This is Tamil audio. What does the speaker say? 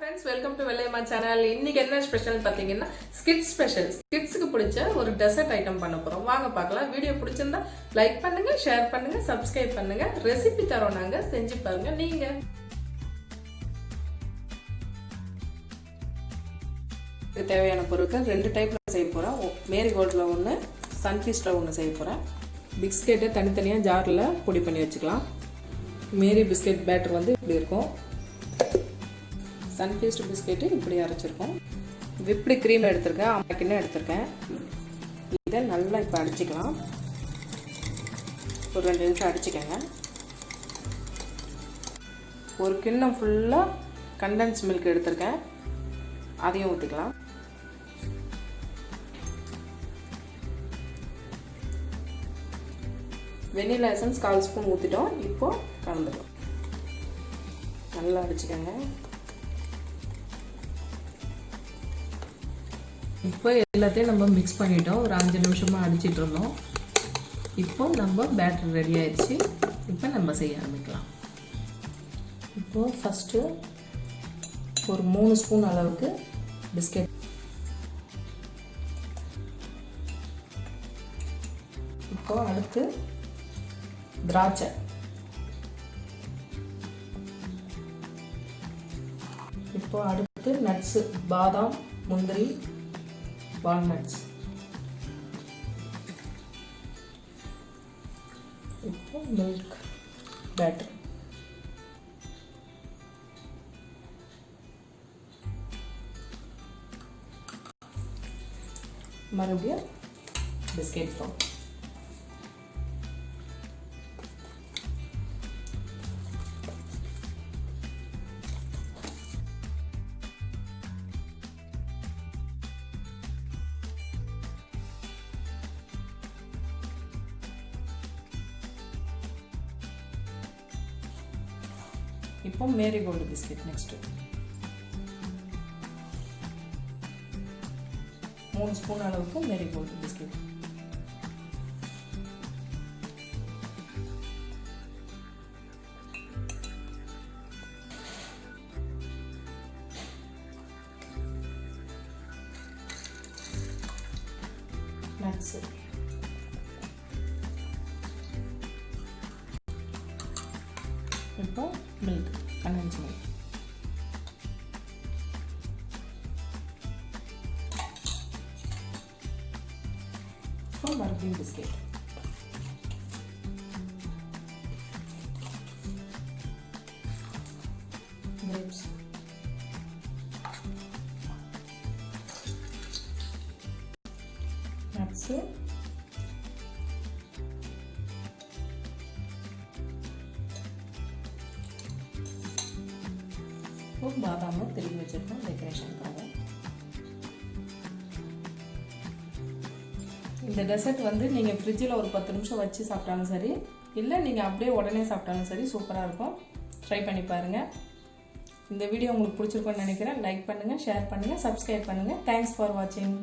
friends, welcome to VideoShow channel. இன்னைக்கு என்ன ஸ்பெஷல் பாத்தீங்கன்னா skit ஸ்பெஷல். கிட்ஸ்க்கு பிடிச்ச ஒரு டெசர்ட் ஐட்டம் பண்ண போறோம். வாங்க பார்க்கலாம். வீடியோ பிடிச்சிருந்தா லைக் பண்ணுங்க, ஷேர் பண்ணுங்க, Subscribe பண்ணுங்க. ரெசிபி தரோம் நாங்க செஞ்சு பாருங்க நீங்க. இதுக்கு தேவையான பொருட்கள் ரெண்டு டைப்ல செய்ய போறோம். மேரிகோல்ட்ல ஒன்னு, சன்ஃபீஸ்ட்ல ஒன்னு செய்ய போறோம். பிஸ்கெட்டை தனித்தனியா ஜார்ல பொடி பண்ணி வச்சுக்கலாம். மேரி பிஸ்கெட் பேட்டர் வந்து இப்படி இருக்கும். சன்ஃபீஸ்ட் பிஸ்கெட்டு இப்படி அரைச்சிருக்கோம். விப்டு க்ரீம் எடுத்திருக்கேன், 1 கிண்ணம் எடுத்திருக்கேன். இதை நல்லா இப்போ அடிச்சுக்கலாம். ஒரு 2 நிமிஷம் அடிச்சுக்கோங்க. ஒரு கிண்ணம் ஃபுல்லாக கண்டென்ஸ் மில்க் எடுத்திருக்கேன், அதையும் ஊற்றிக்கலாம். வெனிலா எசன்ஸ் 1/4 ஸ்பூன் ஊற்றிட்டோம். இப்போது கலந்துடும். நல்லா அடிச்சுக்கோங்க. இப்போ எல்லாத்தையும் நம்ம மிக்ஸ் பண்ணிட்டோம். ஒரு 5 நிமிஷமாக அடிச்சிட்டு இருந்தோம். இப்போ நம்ம பேட்டர் ரெடி ஆயிடுச்சு. இப்போ நம்ம செய்ய ஆரம்பிக்கலாம். இப்போது ஃபஸ்ட்டு ஒரு 3 ஸ்பூன் அளவுக்கு பிஸ்கெட், இப்போ அடுத்து திராட்சை, இப்போ அடுத்து நட்ஸு, பாதாம், முந்திரி, வால்நட்ஸ். இப்போ மில்க் பேட்டர், மறுபடியும் பிஸ்கெட் பவுடர், இப்போ மேரிகோல்டு பிஸ்கெட் நெக்ஸ்ட் 3 ஸ்பூன் அளவுக்கு மேரிகோல்டு பிஸ்கெட், நட்ஸ், இப்போ மில்க், கண்டென்ஸ் மில்க், இப்போ மறுபடியும் பிஸ்கெட், கிரேப்ஸ், நட்ஸு, பாதாம திரும்பி வச்சிருக்கோம் டெக்கரேஷனுக்காக. இந்த டெசர்ட் வந்து நீங்கள் ஃப்ரிட்ஜில் ஒரு 10 நிமிஷம் வச்சு சாப்பிட்டாலும் சரி, இல்லை நீங்கள் அப்படியே உடனே சாப்பிட்டாலும் சரி, சூப்பராக இருக்கும். ட்ரை பண்ணி பாருங்கள். இந்த வீடியோ உங்களுக்கு பிடிச்சிருக்கும்னு நினைக்கிறேன். லைக் பண்ணுங்கள், ஷேர் பண்ணுங்கள், Subscribe பண்ணுங்கள். தேங்க்ஸ் ஃபார் வாட்சிங்.